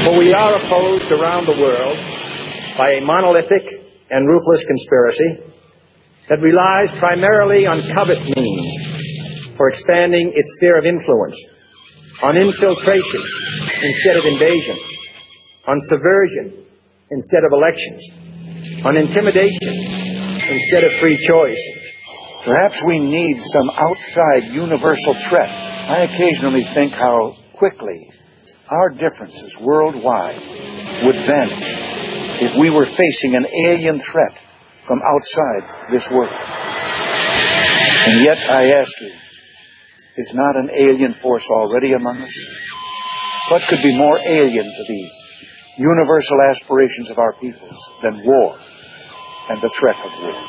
For we are opposed around the world by a monolithic and ruthless conspiracy that relies primarily on covert means for expanding its sphere of influence, on infiltration instead of invasion, on subversion instead of elections, on intimidation instead of free choice. Perhaps we need some outside universal threat. I occasionally think how quickly our differences worldwide would vanish if we were facing an alien threat from outside this world. And yet, I ask you, is not an alien force already among us? What could be more alien to the universal aspirations of our peoples than war and the threat of war?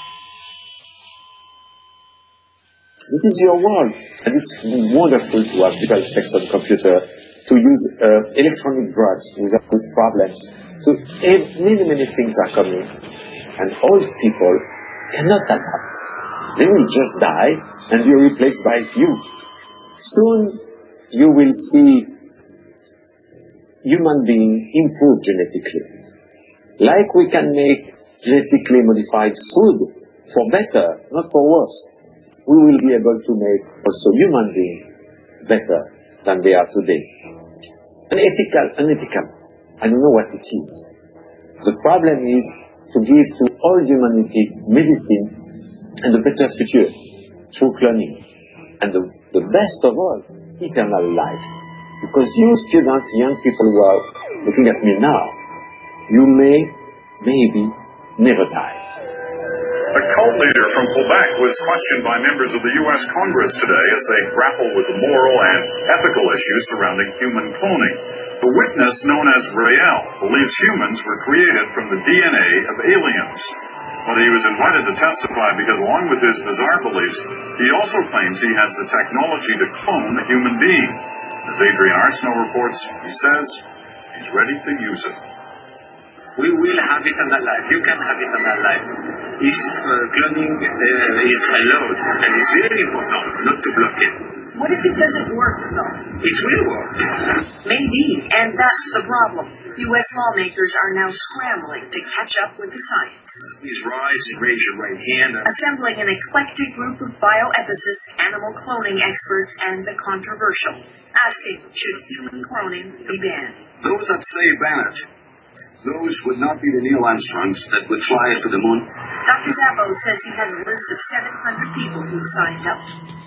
This is your world, and it's wonderful to have people sex on computer, to use electronic drugs without problems. So many things are coming, and old people cannot adapt. They will just die and be replaced by you. Soon you will see human beings improve genetically. Like we can make genetically modified food for better, not for worse. We will be able to make also human beings better than they are today. Unethical. I don't know what it is. The problem is to give to all humanity medicine and a better future through cloning. And the best of all, eternal life. Because you students, young people who are looking at me now, you may, maybe, never die. A cult leader from Quebec was questioned by members of the U.S. Congress today as they grapple with the moral and ethical issues surrounding human cloning. The witness, known as Rael, believes humans were created from the DNA of aliens. But he was invited to testify because, along with his bizarre beliefs, he also claims he has the technology to clone a human being. As Adrian Arsenault reports, he says he's ready to use it. We will have it in our life. You can have it in our life. If cloning is allowed, and it's very important not to block it. What if it doesn't work, though? It will work. Maybe, and that's the problem. U.S. lawmakers are now scrambling to catch up with the science. Please rise and raise your right hand. Assembling an eclectic group of bioethicists, animal cloning experts, and the controversial, asking, should human cloning be banned? Those that say ban it, those would not be the Neil Armstrongs that would fly us to the moon. Dr. Zappo says he has a list of 700 people who've signed up.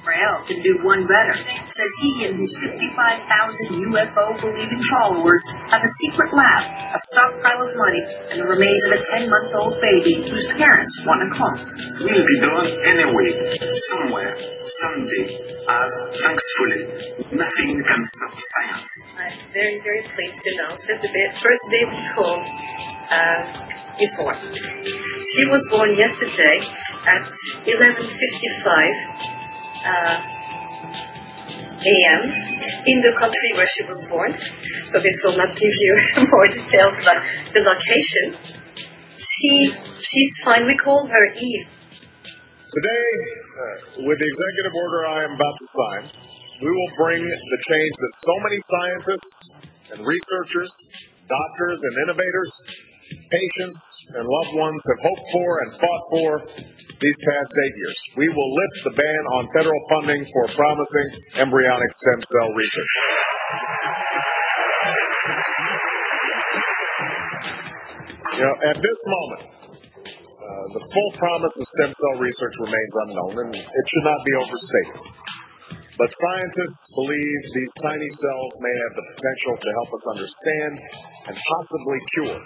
Rael can do one better. Says he and his 55,000 UFO-believing followers have a secret lab, a stockpile of money, and the remains of a 10-month-old baby whose parents want to clone. Will be done anyway, somewhere, someday, as thankfully, nothing can stop science. I'm very, very pleased to announce that the first baby clone is born. She was born yesterday at 11:55 a.m. in the country where she was born. So this will not give you more details about the location. She's fine. We call her Eve. Today, with the executive order I am about to sign, we will bring the change that so many scientists and researchers, doctors and innovators, patients and loved ones have hoped for and fought for these past 8 years. We will lift the ban on federal funding for promising embryonic stem cell research. At this moment, the full promise of stem cell research remains unknown, and it should not be overstated. But scientists believe these tiny cells may have the potential to help us understand and possibly cure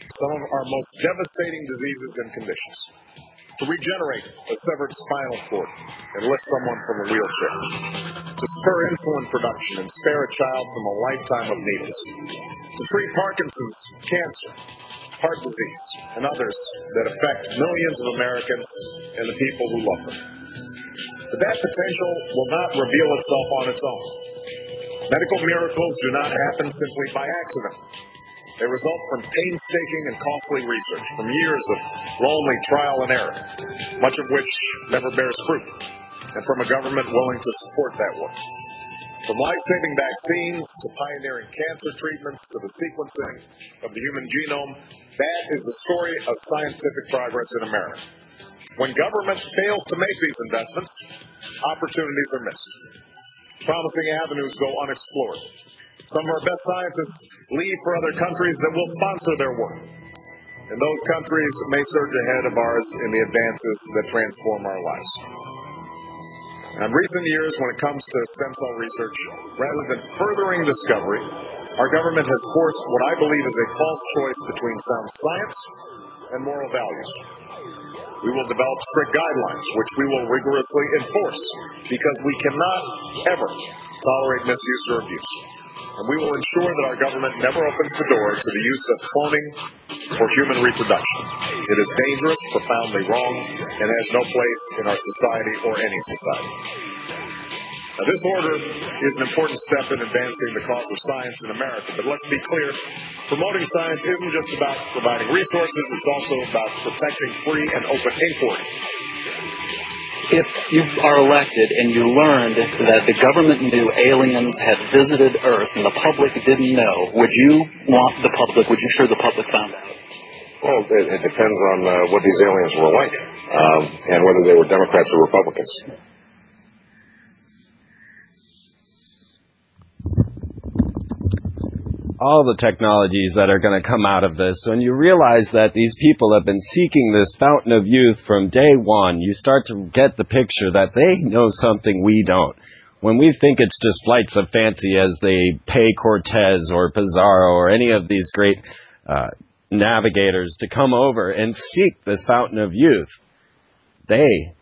some of our most devastating diseases and conditions, to regenerate a severed spinal cord and lift someone from a wheelchair, to spur insulin production and spare a child from a lifetime of needles, to treat Parkinson's, cancer, heart disease, and others that affect millions of Americans and the people who love them. But that potential will not reveal itself on its own. Medical miracles do not happen simply by accident. They result from painstaking and costly research, from years of lonely trial and error, much of which never bears fruit, and from a government willing to support that work. From life-saving vaccines to pioneering cancer treatments to the sequencing of the human genome, that is the story of scientific progress in America. When government fails to make these investments, opportunities are missed. Promising avenues go unexplored. Some of our best scientists leave for other countries that will sponsor their work. And those countries may surge ahead of ours in the advances that transform our lives. In recent years, when it comes to stem cell research, rather than furthering discovery, our government has forced what I believe is a false choice between sound science and moral values. We will develop strict guidelines, which we will rigorously enforce, because we cannot ever tolerate misuse or abuse. And we will ensure that our government never opens the door to the use of cloning for human reproduction. It is dangerous, profoundly wrong, and has no place in our society or any society. Now, this order is an important step in advancing the cause of science in America, but let's be clear, promoting science isn't just about providing resources, it's also about protecting free and open inquiry. If you are elected and you learned that the government knew aliens had visited Earth and the public didn't know, would you ensure the public found out? Well, it depends on what these aliens were like, and whether they were Democrats or Republicans. All the technologies that are going to come out of this, when you realize that these people have been seeking this fountain of youth from day one, you start to get the picture that they know something we don't. When we think it's just flights of fancy as they pay Cortez or Pizarro or any of these great navigators to come over and seek this fountain of youth, they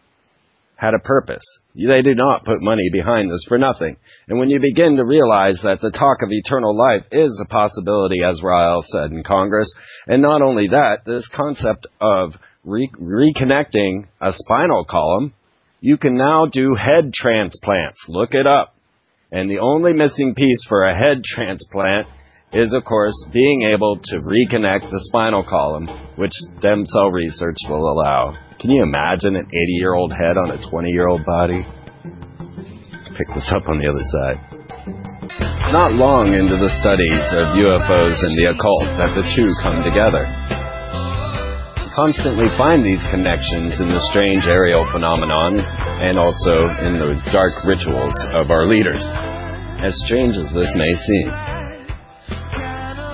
had a purpose. They did not put money behind this for nothing. And when you begin to realize that the talk of eternal life is a possibility, as Rael said in Congress, and not only that, this concept of reconnecting a spinal column, you can now do head transplants. Look it up. And the only missing piece for a head transplant is, of course, being able to reconnect the spinal column, which stem cell research will allow. Can you imagine an 80-year-old head on a 20-year-old body? Pick this up on the other side. Not long into the studies of UFOs and the occult that the two come together. We constantly find these connections in the strange aerial phenomenon and also in the dark rituals of our leaders, as strange as this may seem.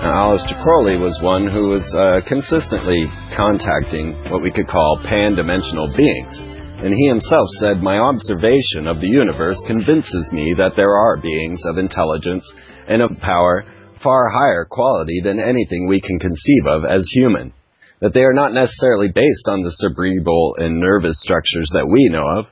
Now, Aleister Crowley was one who was consistently contacting what we could call pan-dimensional beings. And he himself said, "My observation of the universe convinces me that there are beings of intelligence and of power far higher quality than anything we can conceive of as human. That they are not necessarily based on the cerebral and nervous structures that we know of,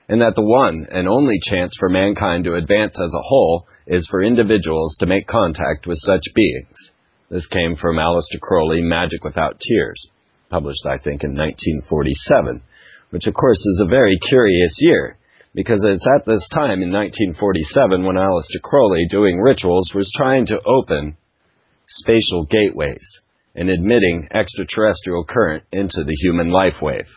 and that the one and only chance for mankind to advance as a whole is for individuals to make contact with such beings." This came from Aleister Crowley, Magic Without Tears, published, I think, in 1947, which, of course, is a very curious year, because it's at this time in 1947 when Aleister Crowley, doing rituals, was trying to open spatial gateways and admitting extraterrestrial current into the human life wave.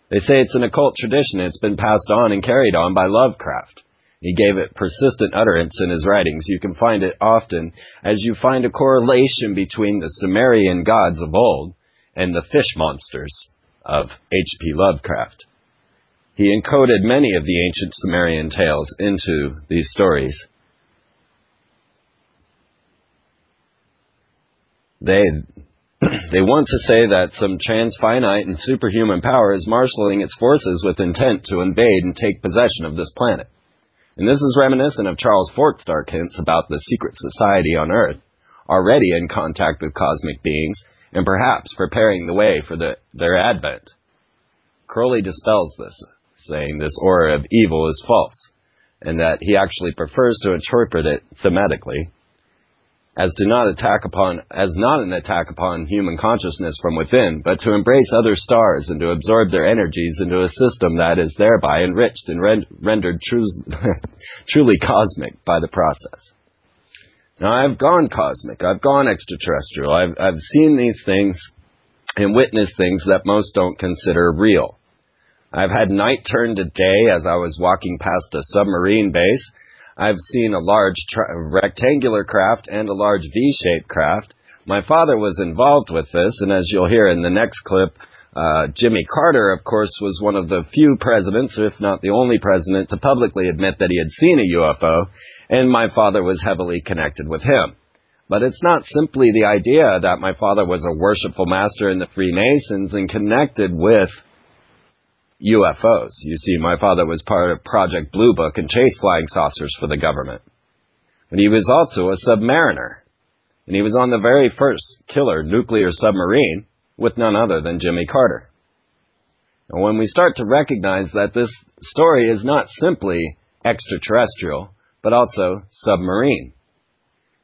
They say it's an occult tradition. It's been passed on and carried on by Lovecraft. He gave it persistent utterance in his writings. You can find it often as you find a correlation between the Sumerian gods of old and the fish monsters of H.P. Lovecraft. He encoded many of the ancient Sumerian tales into these stories. They want to say that some transfinite and superhuman power is marshaling its forces with intent to invade and take possession of this planet. And this is reminiscent of Charles Fort's dark hints about the secret society on Earth, already in contact with cosmic beings, and perhaps preparing the way for their advent. Crowley dispels this, saying this aura of evil is false, and that he actually prefers to interpret it thematically, as not an attack upon human consciousness from within, but to embrace other stars and to absorb their energies into a system that is thereby enriched and rendered truly cosmic by the process. Now, I've gone cosmic, I've gone extraterrestrial, I've seen these things and witnessed things that most don't consider real. I've had night turn to day as I was walking past a submarine base. I've seen a large rectangular craft and a large V-shaped craft. My father was involved with this, and as you'll hear in the next clip, Jimmy Carter, of course, was one of the few presidents, if not the only president, to publicly admit that he had seen a UFO, and my father was heavily connected with him. But it's not simply the idea that my father was a worshipful master in the Freemasons and connected with UFOs. You see, my father was part of Project Blue Book and chased flying saucers for the government. But he was also a submariner. And he was on the very first killer nuclear submarine with none other than Jimmy Carter. And when we start to recognize that this story is not simply extraterrestrial, but also submarine.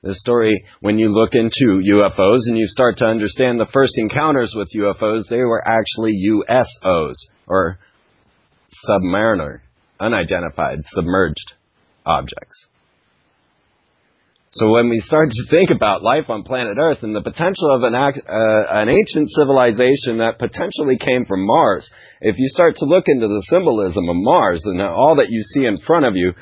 This story, when you look into UFOs and you start to understand the first encounters with UFOs, they were actually USOs, or submariner, unidentified, submerged objects. So when we start to think about life on planet Earth and the potential of an ancient civilization that potentially came from Mars, if you start to look into the symbolism of Mars and all that you see in front of you,